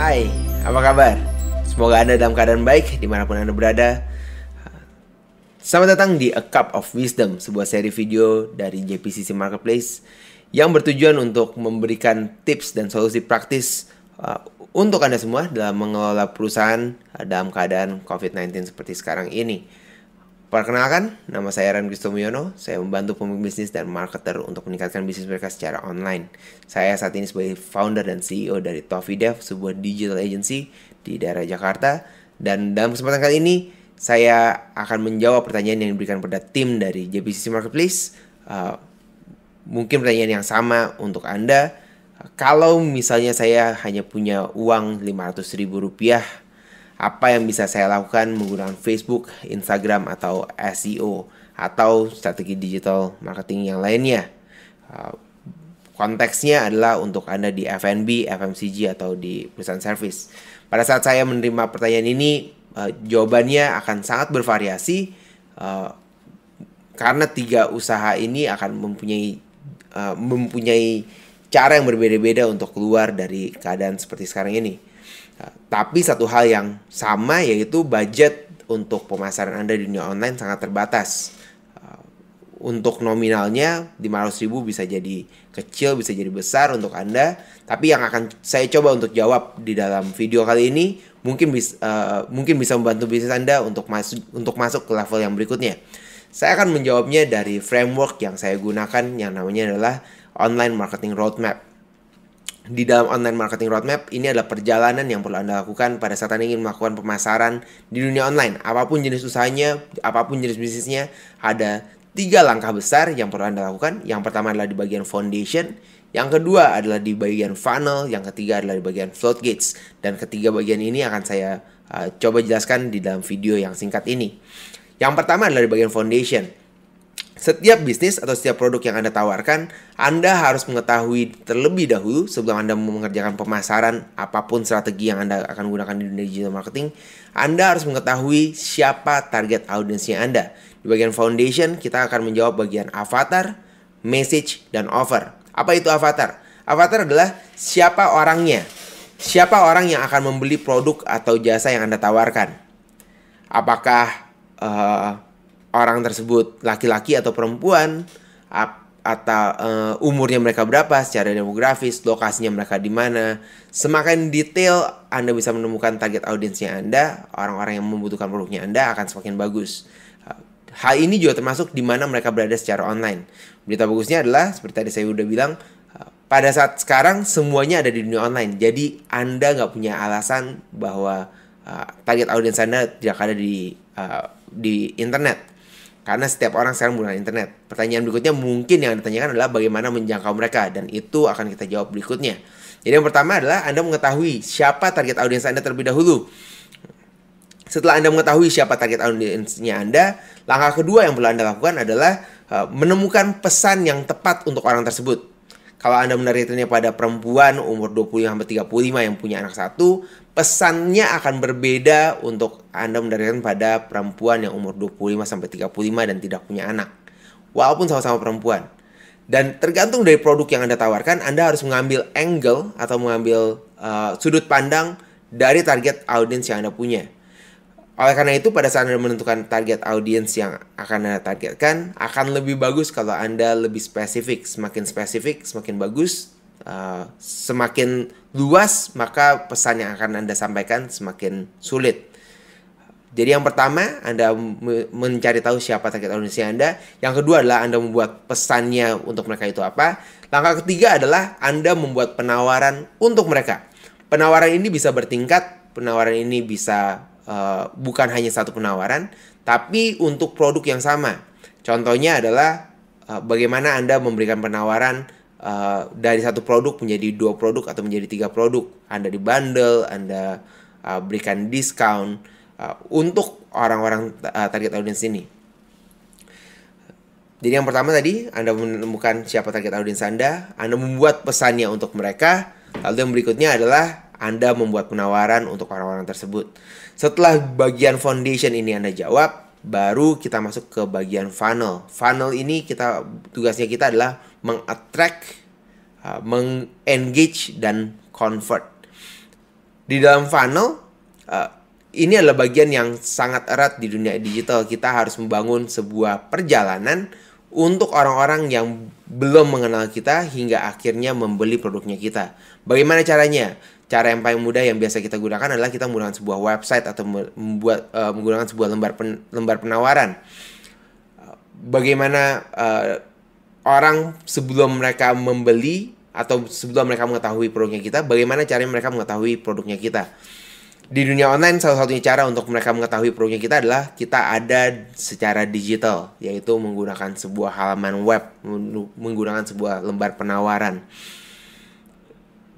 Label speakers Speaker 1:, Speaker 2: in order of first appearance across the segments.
Speaker 1: Hai, apa kabar? Semoga Anda dalam keadaan baik dimanapun Anda berada. Selamat datang di A Cup of Wisdom, sebuah seri video dari JPCC Marketplace yang bertujuan untuk memberikan tips dan solusi praktis untuk Anda semua dalam mengelola perusahaan dalam keadaan COVID-19 seperti sekarang ini. Perkenalkan, nama saya Ran Kristomiono. Saya membantu pemimpin bisnis dan marketer untuk meningkatkan bisnis mereka secara online. Saya saat ini sebagai founder dan CEO dari Toffee Dev, sebuah digital agency di daerah Jakarta. Dan dalam kesempatan kali ini, saya akan menjawab pertanyaan yang diberikan pada tim dari JPCC Marketplace. Mungkin pertanyaan yang sama untuk Anda. Kalau misalnya saya hanya punya uang Rp500.000, apa yang bisa saya lakukan menggunakan Facebook, Instagram, atau SEO, atau strategi digital marketing yang lainnya? Konteksnya adalah untuk Anda di F&B, FMCG, atau di perusahaan service. Pada saat saya menerima pertanyaan ini, jawabannya akan sangat bervariasi, karena 3 usaha ini akan mempunyai cara yang berbeda-beda untuk keluar dari keadaan seperti sekarang ini. Tapi satu hal yang sama, yaitu budget untuk pemasaran Anda di dunia online sangat terbatas. Untuk nominalnya 500.000 bisa jadi kecil, bisa jadi besar untuk Anda. Tapi yang akan saya coba untuk jawab di dalam video kali ini mungkin bisa membantu bisnis Anda untuk masuk ke level yang berikutnya. Saya akan menjawabnya dari framework yang saya gunakan, yang namanya adalah Online Marketing Roadmap. Di dalam Online Marketing Roadmap, ini adalah perjalanan yang perlu Anda lakukan pada saat Anda ingin melakukan pemasaran di dunia online. Apapun jenis usahanya, apapun jenis bisnisnya, ada 3 langkah besar yang perlu Anda lakukan. Yang pertama adalah di bagian foundation, yang kedua adalah di bagian funnel, yang ketiga adalah di bagian floodgates. Dan ketiga bagian ini akan saya coba jelaskan di dalam video yang singkat ini. Yang pertama adalah di bagian foundation. Setiap bisnis atau setiap produk yang Anda tawarkan, Anda harus mengetahui terlebih dahulu sebelum Anda mengerjakan pemasaran apapun strategi yang Anda akan gunakan di dunia digital marketing. Anda harus mengetahui siapa target audiensnya Anda. Di bagian foundation, kita akan menjawab bagian avatar, message, dan offer. Apa itu avatar? Avatar adalah siapa orangnya. Siapa orang yang akan membeli produk atau jasa yang Anda tawarkan. Apakah orang tersebut laki-laki atau perempuan, atau umurnya mereka berapa, secara demografis, lokasinya mereka di mana. Semakin detail Anda bisa menemukan target audiensnya Anda, orang-orang yang membutuhkan produknya Anda, akan semakin bagus. Hal ini juga termasuk di mana mereka berada secara online. Berita bagusnya adalah, seperti tadi saya udah bilang, pada saat sekarang semuanya ada di dunia online. Jadi Anda nggak punya alasan bahwa target audiens Anda tidak ada di internet. Karena setiap orang sekarang menggunakan internet. Pertanyaan berikutnya mungkin yang ditanyakan adalah bagaimana menjangkau mereka. Dan itu akan kita jawab berikutnya. Jadi yang pertama adalah Anda mengetahui siapa target audiens Anda terlebih dahulu. Setelah Anda mengetahui siapa target audiensnya Anda, langkah kedua yang perlu Anda lakukan adalah menemukan pesan yang tepat untuk orang tersebut. Kalau Anda menargetkannya pada perempuan umur 25-35 yang punya anak 1, pesannya akan berbeda untuk Anda menargetkan pada perempuan yang umur 25-35 dan tidak punya anak. Walaupun sama-sama perempuan. Dan tergantung dari produk yang Anda tawarkan, Anda harus mengambil angle atau mengambil sudut pandang dari target audiens yang Anda punya. Oleh karena itu, pada saat Anda menentukan target audiens yang akan Anda targetkan, akan lebih bagus kalau Anda lebih spesifik. Semakin spesifik, semakin bagus. Semakin luas, maka pesan yang akan Anda sampaikan semakin sulit. Jadi yang pertama, Anda mencari tahu siapa target audiensnya Anda. Yang kedua adalah Anda membuat pesannya untuk mereka itu apa. Langkah ketiga adalah Anda membuat penawaran untuk mereka. Penawaran ini bisa bertingkat. Penawaran ini bisa bukan hanya satu penawaran, tapi untuk produk yang sama. Contohnya adalah bagaimana Anda memberikan penawaran dari satu produk menjadi 2 produk atau menjadi 3 produk. Anda dibundle, Anda berikan diskon untuk orang-orang target audiens ini. Jadi yang pertama tadi, Anda menemukan siapa target audiens Anda membuat pesannya untuk mereka. Lalu yang berikutnya adalah Anda membuat penawaran untuk orang-orang tersebut. Setelah bagian foundation ini Anda jawab, baru kita masuk ke bagian funnel. Funnel ini tugasnya kita adalah meng-attract, meng-engage, dan convert. Di dalam funnel, ini adalah bagian yang sangat erat di dunia digital. Kita harus membangun sebuah perjalanan untuk orang-orang yang belum mengenal kita hingga akhirnya membeli produknya kita. Bagaimana caranya? Cara yang paling mudah yang biasa kita gunakan adalah kita menggunakan sebuah website atau menggunakan sebuah lembar penawaran. Bagaimana orang sebelum mereka membeli atau sebelum mereka mengetahui produknya kita, bagaimana caranya mereka mengetahui produknya kita. Di dunia online, salah satunya cara untuk mereka mengetahui produknya kita adalah kita ada secara digital, yaitu menggunakan sebuah halaman web, menggunakan sebuah lembar penawaran.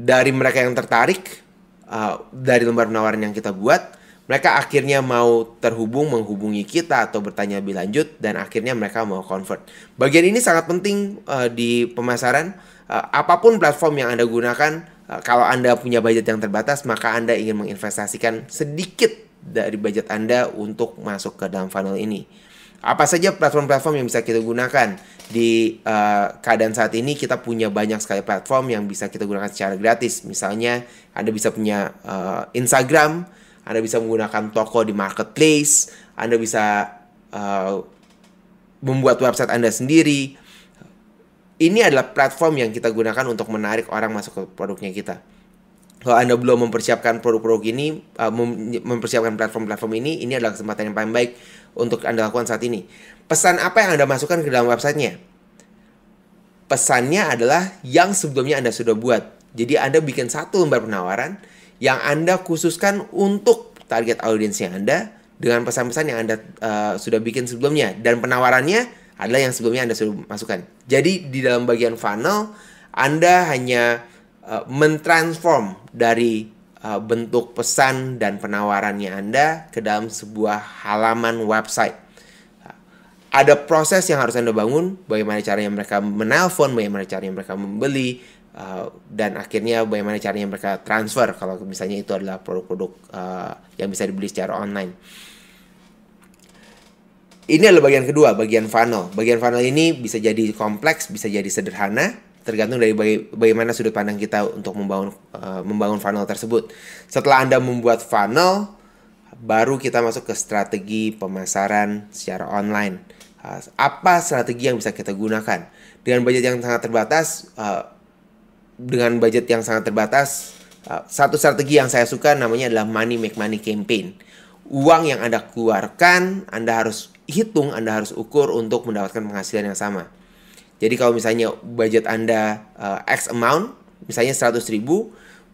Speaker 1: Dari mereka yang tertarik dari lembar penawaran yang kita buat, mereka akhirnya mau menghubungi kita atau bertanya lebih lanjut, dan akhirnya mereka mau convert. Bagian ini sangat penting di pemasaran. Apapun platform yang Anda gunakan, kalau Anda punya budget yang terbatas, maka Anda ingin menginvestasikan sedikit dari budget Anda untuk masuk ke dalam funnel ini. Apa saja platform-platform yang bisa kita gunakan? Di keadaan saat ini kita punya banyak sekali platform yang bisa kita gunakan secara gratis. Misalnya Anda bisa punya Instagram, Anda bisa menggunakan toko di marketplace, Anda bisa membuat website Anda sendiri. Ini adalah platform yang kita gunakan untuk menarik orang masuk ke produknya kita. Kalau Anda belum mempersiapkan produk-produk ini, mempersiapkan platform-platform ini adalah kesempatan yang paling baik untuk Anda lakukan saat ini. Pesan apa yang Anda masukkan ke dalam websitenya? Pesannya adalah yang sebelumnya Anda sudah buat. Jadi Anda bikin satu lembar penawaran yang Anda khususkan untuk target audiensnya Anda dengan pesan-pesan yang Anda sudah bikin sebelumnya. Dan penawarannya adalah yang sebelumnya Anda sudah masukkan. Jadi di dalam bagian funnel, Anda hanya mentransform dari bentuk pesan dan penawarannya Anda ke dalam sebuah halaman website. Ada proses yang harus Anda bangun, bagaimana caranya mereka menelpon, bagaimana caranya mereka membeli, dan akhirnya bagaimana caranya mereka transfer kalau misalnya itu adalah produk-produk yang bisa dibeli secara online. Ini adalah bagian kedua, bagian funnel. Bagian funnel ini bisa jadi kompleks, bisa jadi sederhana, tergantung dari bagaimana sudut pandang kita untuk membangun funnel tersebut. Setelah Anda membuat funnel, baru kita masuk ke strategi pemasaran secara online. Apa strategi yang bisa kita gunakan? Dengan budget yang sangat terbatas, satu strategi yang saya suka namanya adalah money make money campaign. Uang yang Anda keluarkan, Anda harus hitung, Anda harus ukur untuk mendapatkan penghasilan yang sama. Jadi kalau misalnya budget Anda X amount, misalnya 100.000,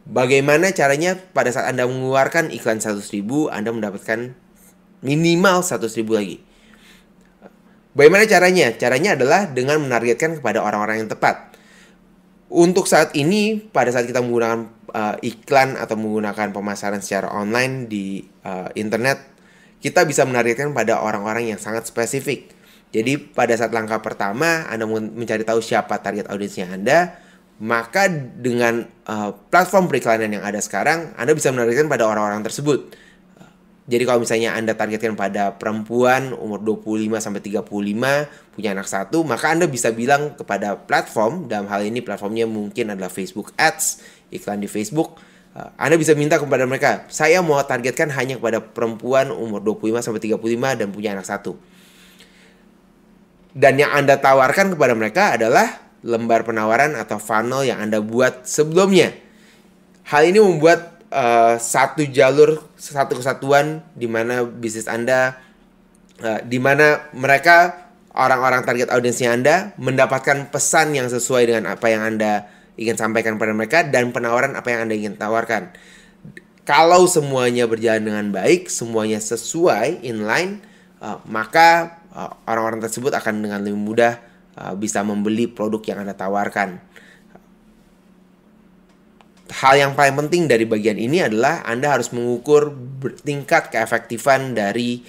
Speaker 1: bagaimana caranya pada saat Anda mengeluarkan iklan 100.000, Anda mendapatkan minimal 100.000 lagi. Bagaimana caranya? Caranya adalah dengan menargetkan kepada orang-orang yang tepat. Untuk saat ini, pada saat kita menggunakan iklan atau menggunakan pemasaran secara online di internet, kita bisa menargetkan pada orang-orang yang sangat spesifik. Jadi pada saat langkah pertama Anda mencari tahu siapa target audiensnya Anda, maka dengan platform periklanan yang ada sekarang, Anda bisa menargetkan pada orang-orang tersebut. Jadi kalau misalnya Anda targetkan pada perempuan umur 25-35 punya anak satu, maka Anda bisa bilang kepada platform, dalam hal ini platformnya mungkin adalah Facebook Ads, iklan di Facebook. Anda bisa minta kepada mereka, saya mau targetkan hanya kepada perempuan umur 25-35 dan punya anak satu. Dan yang Anda tawarkan kepada mereka adalah lembar penawaran atau funnel yang Anda buat sebelumnya. Hal ini membuat satu jalur, satu kesatuan di mana bisnis Anda, di mana mereka, orang-orang target audiensnya Anda, mendapatkan pesan yang sesuai dengan apa yang Anda ingin sampaikan pada mereka dan penawaran apa yang Anda ingin tawarkan. Kalau semuanya berjalan dengan baik, semuanya sesuai, inline, maka orang-orang tersebut akan dengan lebih mudah bisa membeli produk yang Anda tawarkan. Hal yang paling penting dari bagian ini adalah Anda harus mengukur tingkat keefektifan dari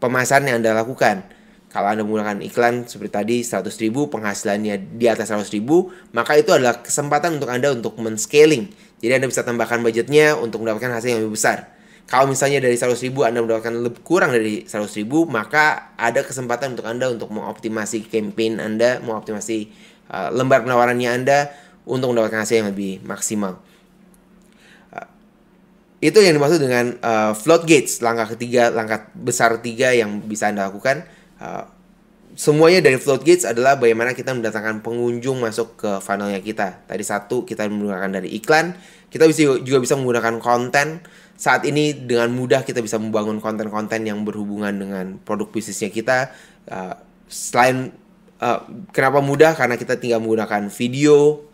Speaker 1: pemasaran yang Anda lakukan. Kalau Anda menggunakan iklan seperti tadi 100.000, penghasilannya di atas 100.000, maka itu adalah kesempatan untuk Anda untuk men-scaling. Jadi Anda bisa tambahkan budgetnya untuk mendapatkan hasil yang lebih besar. Kalau misalnya dari 100.000 Anda mendapatkan kurang dari 100.000, maka ada kesempatan untuk Anda untuk mengoptimasi campaign Anda, mengoptimasi lembar penawarannya Anda untuk mendapatkan hasil yang lebih maksimal. Itu yang dimaksud dengan floodgates, langkah besar ketiga yang bisa Anda lakukan. Semuanya dari floodgates adalah bagaimana kita mendatangkan pengunjung masuk ke funnelnya kita. Tadi satu, kita menggunakan dari iklan. Kita juga bisa menggunakan konten. Saat ini dengan mudah kita bisa membangun konten-konten yang berhubungan dengan produk bisnisnya kita. Kenapa mudah? Karena kita tinggal menggunakan video,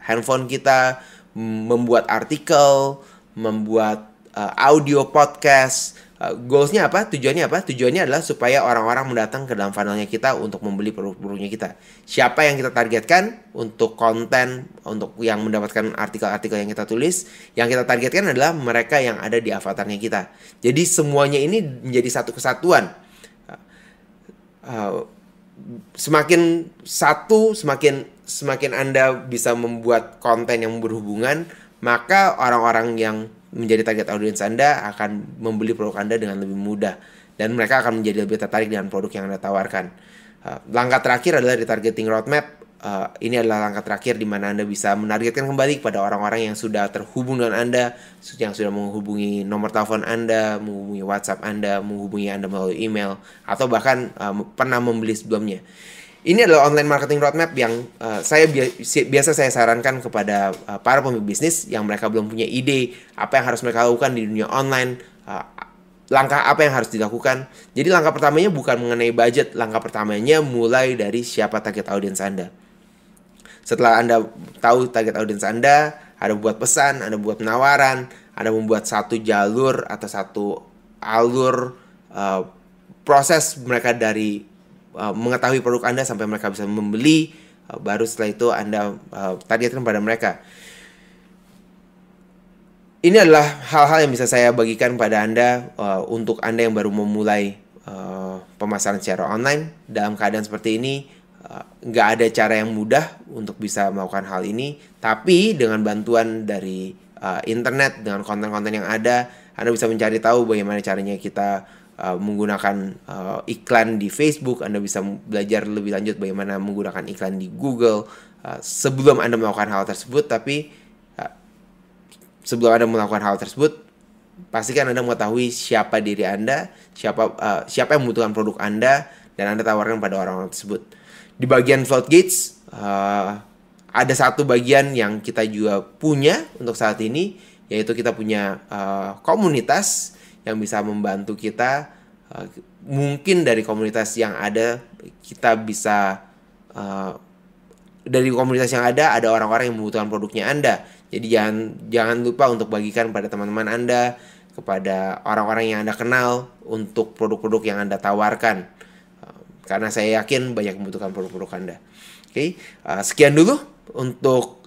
Speaker 1: handphone kita, membuat artikel, membuat audio podcast. Goalsnya apa? Tujuannya apa? Tujuannya adalah supaya orang-orang mendatang ke dalam funnelnya kita untuk membeli produk-produknya kita. Siapa yang kita targetkan untuk konten, untuk yang mendapatkan artikel-artikel yang kita tulis? Yang kita targetkan adalah mereka yang ada di avatarnya kita. Jadi semuanya ini menjadi satu kesatuan. Semakin Anda bisa membuat konten yang berhubungan, maka orang-orang yang menjadi target audiens Anda akan membeli produk Anda dengan lebih mudah, dan mereka akan menjadi lebih tertarik dengan produk yang Anda tawarkan. Langkah terakhir adalah retargeting roadmap. Ini adalah langkah terakhir di mana Anda bisa menargetkan kembali kepada orang-orang yang sudah terhubung dengan Anda, yang sudah menghubungi nomor telepon Anda, menghubungi WhatsApp Anda, menghubungi Anda melalui email, atau bahkan pernah membeli sebelumnya. Ini adalah online marketing roadmap yang biasa saya sarankan kepada para pemilik bisnis yang mereka belum punya ide apa yang harus mereka lakukan di dunia online, langkah apa yang harus dilakukan. Jadi langkah pertamanya bukan mengenai budget, langkah pertamanya mulai dari siapa target audiens Anda. Setelah Anda tahu target audiens Anda buat pesan, Anda buat penawaran, Anda membuat satu jalur atau satu alur proses mereka dari mengetahui produk Anda sampai mereka bisa membeli, baru setelah itu Anda targetkan pada mereka. Ini adalah hal-hal yang bisa saya bagikan pada Anda untuk Anda yang baru memulai pemasaran secara online. Dalam keadaan seperti ini, nggak ada cara yang mudah untuk bisa melakukan hal ini, tapi dengan bantuan dari internet, dengan konten-konten yang ada, Anda bisa mencari tahu bagaimana caranya kita menggunakan iklan di Facebook. Anda bisa belajar lebih lanjut bagaimana menggunakan iklan di Google sebelum Anda melakukan hal tersebut. Tapi sebelum Anda melakukan hal tersebut, pastikan Anda mengetahui siapa diri Anda, siapa yang membutuhkan produk Anda, dan Anda tawarkan pada orang-orang tersebut. Di bagian floodgates, ada satu bagian yang kita juga punya untuk saat ini, yaitu kita punya komunitas yang bisa membantu kita. Mungkin dari komunitas yang ada, kita bisa dari komunitas yang ada orang-orang yang membutuhkan produknya Anda. Jadi jangan lupa untuk bagikan pada teman-teman Anda, kepada orang-orang yang Anda kenal untuk produk-produk yang Anda tawarkan. Karena saya yakin banyak membutuhkan produk-produk Anda. Oke, sekian dulu untuk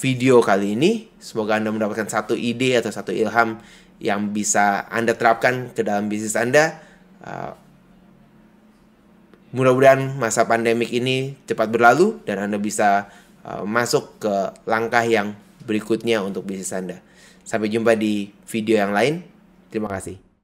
Speaker 1: video kali ini. Semoga Anda mendapatkan satu ide atau satu ilham yang bisa Anda terapkan ke dalam bisnis Anda. Mudah-mudahan masa pandemik ini cepat berlalu dan Anda bisa masuk ke langkah yang berikutnya untuk bisnis Anda. Sampai jumpa di video yang lain. Terima kasih.